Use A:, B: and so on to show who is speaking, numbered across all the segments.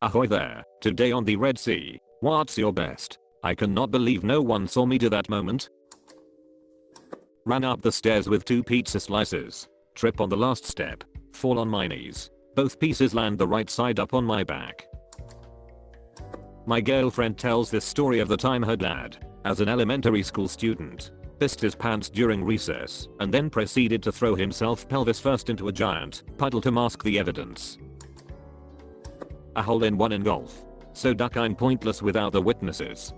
A: Ahoy there, today on the Red Sea, what's your best? I cannot believe no one saw me do that moment. Ran up the stairs with 2 pizza slices. Trip on the last step. Fall on my knees. Both pieces land the right side up on my back. My girlfriend tells this story of the time her dad, as an elementary school student, pissed his pants during recess and then proceeded to throw himself pelvis first into a giant puddle to mask the evidence. A hole in one in golf. So duck I'm pointless without the witnesses.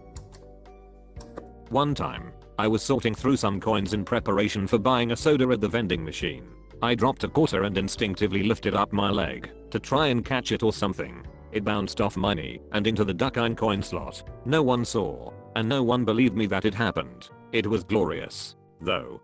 A: One time, I was sorting through some coins in preparation for buying a soda at the vending machine. I dropped a quarter and instinctively lifted up my leg to try and catch it or something. It bounced off my knee and into the duck-I'm coin slot. No one saw, and no one believed me that it happened. It was glorious, though.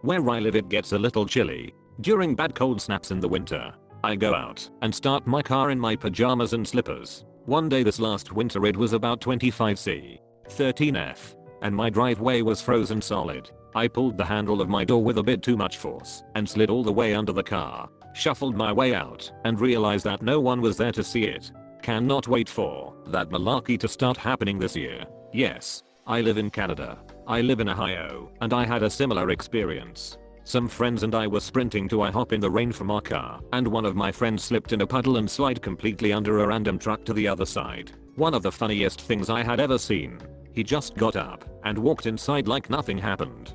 A: Where I live it gets a little chilly. During bad cold snaps in the winter, I go out and start my car in my pajamas and slippers. One day this last winter it was about 25°C, 13°F, and my driveway was frozen solid. I pulled the handle of my door with a bit too much force and slid all the way under the car, shuffled my way out and realized that no one was there to see it. Cannot wait for that malarkey to start happening this year. Yes, I live in Canada. I live in Ohio, and I had a similar experience. Some friends and I were sprinting to IHOP in the rain from our car, and one of my friends slipped in a puddle and slid completely under a random truck to the other side. One of the funniest things I had ever seen. He just got up and walked inside like nothing happened.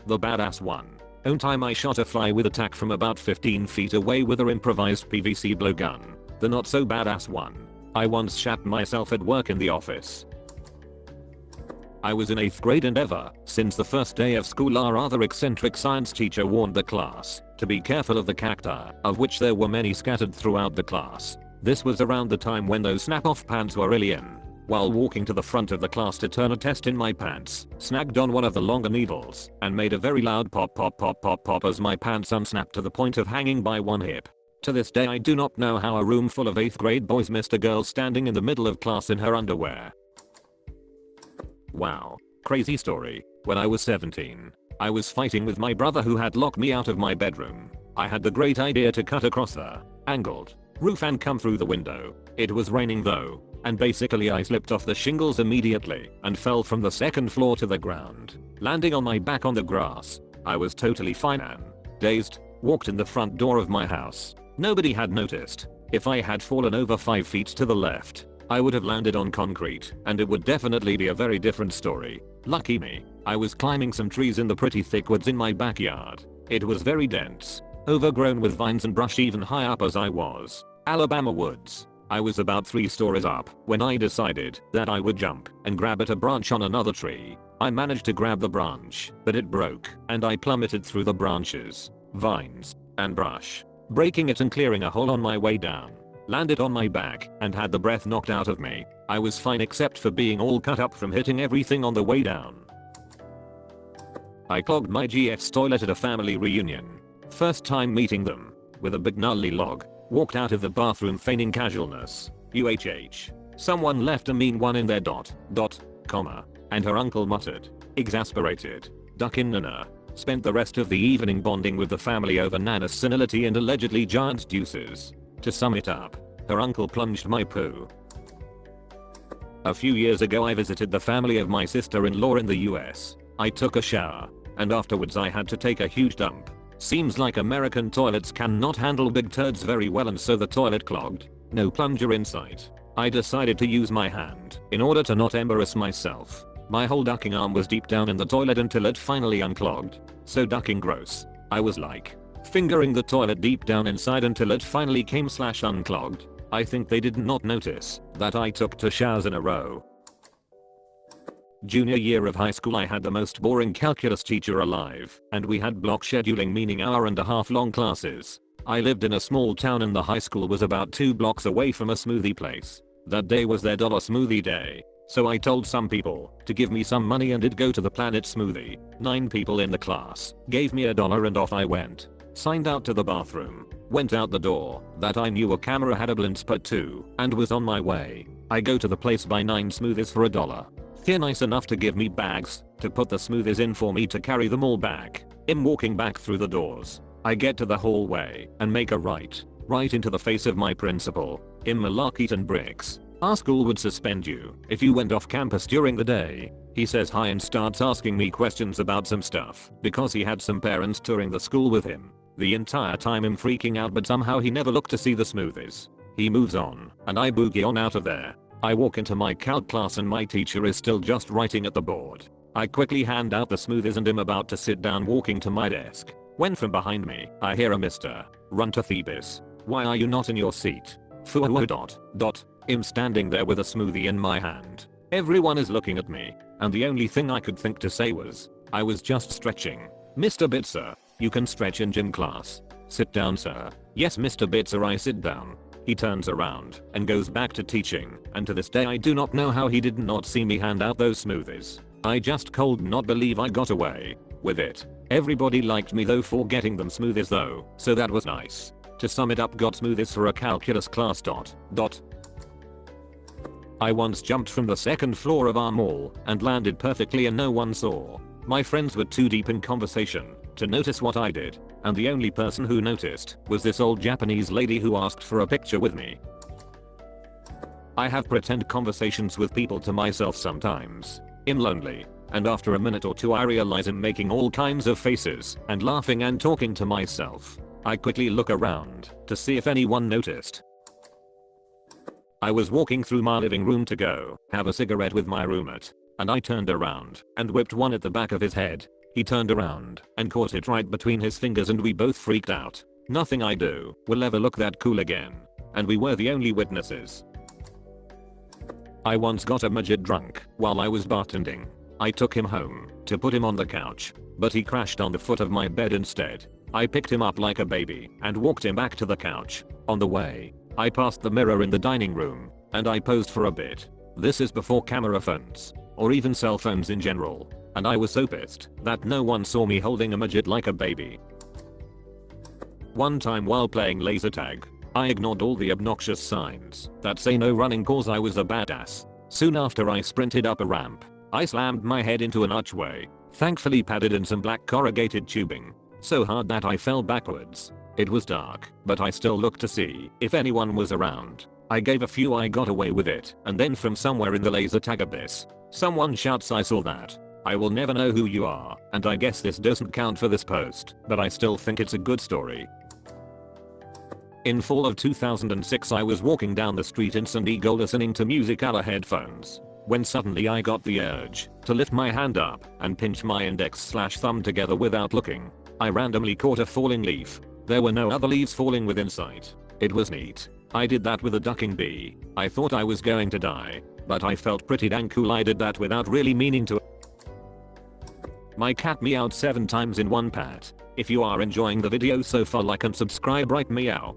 A: The badass one. One time I shot a fly with a tack from about 15 feet away with an improvised PVC blowgun. The not so badass one. I once shat myself at work in the office. I was in 8th grade and ever since the first day of school our rather eccentric science teacher warned the class to be careful of the cacti, of which there were many scattered throughout the class. This was around the time when those snap-off pants were really in. While walking to the front of the class to turn a test in my pants, snagged on one of the longer needles and made a very loud pop pop pop pop pop as my pants unsnapped to the point of hanging by one hip. To this day I do not know how a room full of 8th grade boys missed a girl standing in the middle of class in her underwear. Wow. Crazy story. When I was 17, I was fighting with my brother who had locked me out of my bedroom. I had the great idea to cut across the angled roof and come through the window. It was raining though, and basically I slipped off the shingles immediately and fell from the 2nd floor to the ground, landing on my back on the grass. I was totally fine and dazed, walked in the front door of my house. Nobody had noticed. If I had fallen over 5 feet to the left, I would have landed on concrete and it would definitely be a very different story. Lucky me, I was climbing some trees in the pretty thick woods in my backyard. It was very dense, overgrown with vines and brush even high up as I was. Alabama woods. I was about 3 stories up when I decided that I would jump and grab at a branch on another tree. I managed to grab the branch, but it broke and I plummeted through the branches, vines, and brush, breaking it and clearing a hole on my way down. Landed on my back and had the breath knocked out of me. I was fine except for being all cut up from hitting everything on the way down. I clogged my GF's toilet at a family reunion. First time meeting them. With a big gnarly log. Walked out of the bathroom feigning casualness. UHH. Someone left a mean one in there ... comma. And her uncle muttered. Exasperated. Duck in Nana. Spent the rest of the evening bonding with the family over Nana's senility and allegedly giant deuces. To sum it up, her uncle plunged my poo. A few years ago I visited the family of my sister-in-law in the US. I took a shower, and afterwards I had to take a huge dump. Seems like American toilets cannot handle big turds very well and so the toilet clogged. No plunger in sight. I decided to use my hand in order to not embarrass myself. My whole ducking arm was deep down in the toilet until it finally unclogged. So ducking gross. I was like, fingering the toilet deep down inside until it finally came / unclogged. I think they did not notice that I took 2 showers in a row. Junior year of high school I had the most boring calculus teacher alive, and we had block scheduling meaning hour-and-a-half long classes. I lived in a small town and the high school was about 2 blocks away from a smoothie place. That day was their dollar smoothie day. So I told some people to give me some money and it'd go to the Planet Smoothie. 9 people in the class gave me $1 and off I went. Signed out to the bathroom. Went out the door. That I knew a camera had a blind spot too and was on my way. I go to the place buy 9 smoothies for $1. They're nice enough to give me bags to put the smoothies in for me to carry them all back. I'm walking back through the doors. I get to the hallway and make a right. right into the face of my principal. In Malarkeyton bricks. Our school would suspend you if you went off campus during the day. He says hi and starts asking me questions about some stuff because he had some parents touring the school with him. The entire time I'm freaking out, but somehow he never looked to see the smoothies. He moves on and I boogie on out of there. I walk into my calc class and my teacher is still just writing at the board. I quickly hand out the smoothies and am about to sit down walking to my desk when from behind me I hear a Mr. Run to Thebes. Why are you not in your seat? I'm standing there with a smoothie in my hand. Everyone is looking at me, and the only thing I could think to say was, I was just stretching. Mr. Bitzer, you can stretch in gym class. Sit down, sir. Yes, Mr. Bitzer, I sit down. He turns around and goes back to teaching, and to this day I do not know how he did not see me hand out those smoothies. I just could not believe I got away with it. Everybody liked me though for getting them smoothies though, so that was nice. To sum it up, got smoothies for a calculus class. I once jumped from the second floor of our mall and landed perfectly and no one saw. My friends were too deep in conversation to notice what I did, and the only person who noticed was this old Japanese lady who asked for a picture with me. I have pretend conversations with people to myself sometimes. I'm lonely, and after a minute or two I realize I'm making all kinds of faces and laughing and talking to myself. I quickly look around to see if anyone noticed. I was walking through my living room to go have a cigarette with my roommate, and I turned around and whipped one at the back of his head. He turned around and caught it right between his fingers and we both freaked out. Nothing I do will ever look that cool again, and we were the only witnesses. I once got a midget drunk while I was bartending. I took him home to put him on the couch, but he crashed on the foot of my bed instead. I picked him up like a baby and walked him back to the couch. On the way, I passed the mirror in the dining room, and I posed for a bit. This is before camera phones, or even cell phones in general, and I was so pissed that no one saw me holding a midget like a baby. One time while playing laser tag, I ignored all the obnoxious signs that say no running cause I was a badass. Soon after I sprinted up a ramp. I slammed my head into an archway, thankfully padded in some black corrugated tubing, so hard that I fell backwards. It was dark, but I still looked to see if anyone was around. I gave a few I got away with it, and then from somewhere in the laser tag abyss, someone shouts, I saw that. I will never know who you are, and I guess this doesn't count for this post, but I still think it's a good story. In fall of 2006 I was walking down the street in San Diego listening to music ala headphones, when suddenly I got the urge to lift my hand up and pinch my index/thumb together without looking. I randomly caught a falling leaf. There were no other leaves falling within sight. It was neat. I did that with a ducking bee. I thought I was going to die, but I felt pretty dang cool. I did that without really meaning to. My cat meowed 7 times in one pat. If you are enjoying the video so far, like and subscribe right meow.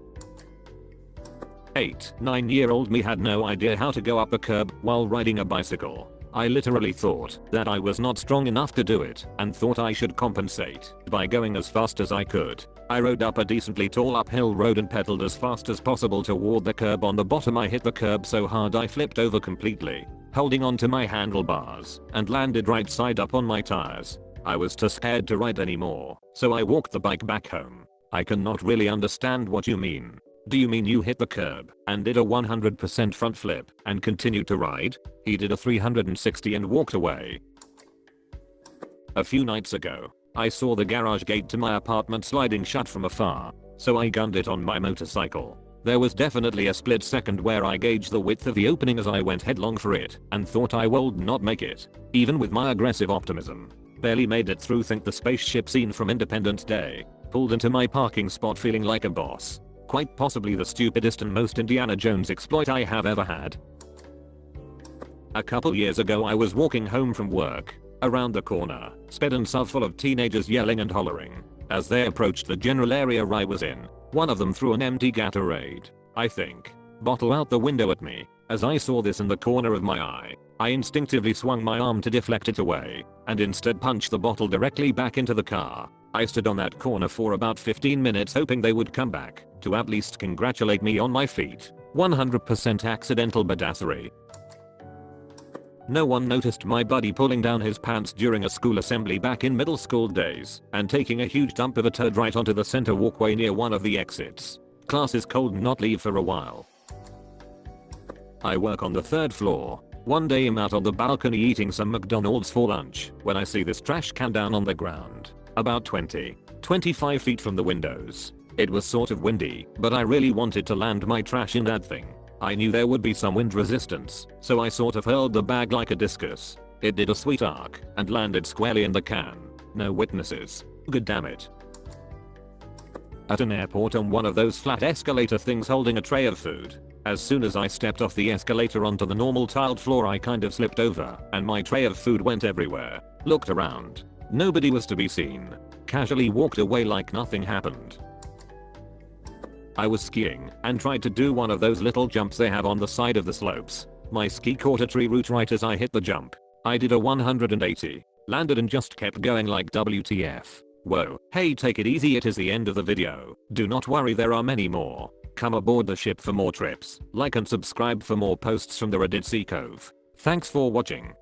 A: 9-year-old me had no idea how to go up a curb while riding a bicycle. I literally thought that I was not strong enough to do it and thought I should compensate by going as fast as I could. I rode up a decently tall uphill road and pedaled as fast as possible toward the curb. On the bottom I hit the curb so hard I flipped over completely, holding onto my handlebars, and landed right side up on my tires. I was too scared to ride anymore, so I walked the bike back home. I cannot really understand what you mean. Do you mean you hit the curb and did a 100% front flip and continued to ride? He did a 360 and walked away. A few nights ago, I saw the garage gate to my apartment sliding shut from afar, so I gunned it on my motorcycle. There was definitely a split second where I gauged the width of the opening as I went headlong for it and thought I would not make it, even with my aggressive optimism. Barely made it through. Think the spaceship scene from Independence Day. Pulled into my parking spot feeling like a boss. Quite possibly the stupidest and most Indiana Jones exploit I have ever had. A couple years ago I was walking home from work. Around the corner, sped and sub full of teenagers yelling and hollering. As they approached the general area I was in, one of them threw an empty Gatorade, I think, bottle out the window at me. As I saw this in the corner of my eye, I instinctively swung my arm to deflect it away, and instead punched the bottle directly back into the car. I stood on that corner for about 15 minutes hoping they would come back to at least congratulate me on my feat. 100% accidental badassery. No one noticed my buddy pulling down his pants during a school assembly back in middle school days and taking a huge dump of a turd right onto the center walkway near one of the exits. Class is cold, not leave for a while. I work on the 3rd floor. One day I'm out on the balcony eating some McDonald's for lunch when I see this trash can down on the ground. About 25 feet from the windows. It was sort of windy, but I really wanted to land my trash in that thing. I knew there would be some wind resistance, so I sort of hurled the bag like a discus. It did a sweet arc and landed squarely in the can. No witnesses. Good damn it. At an airport on one of those flat escalator things holding a tray of food. As soon as I stepped off the escalator onto the normal tiled floor I kind of slipped over and my tray of food went everywhere. Looked around. Nobody was to be seen. Casually walked away like nothing happened. I was skiing and tried to do one of those little jumps they have on the side of the slopes. My ski caught a tree root right as I hit the jump. I did a 180. Landed and just kept going like WTF. Whoa, hey, take it easy, it is the end of the video. Do not worry, there are many more. Come aboard the ship for more trips. Like and subscribe for more posts from the Reddit Sea Cove. Thanks for watching.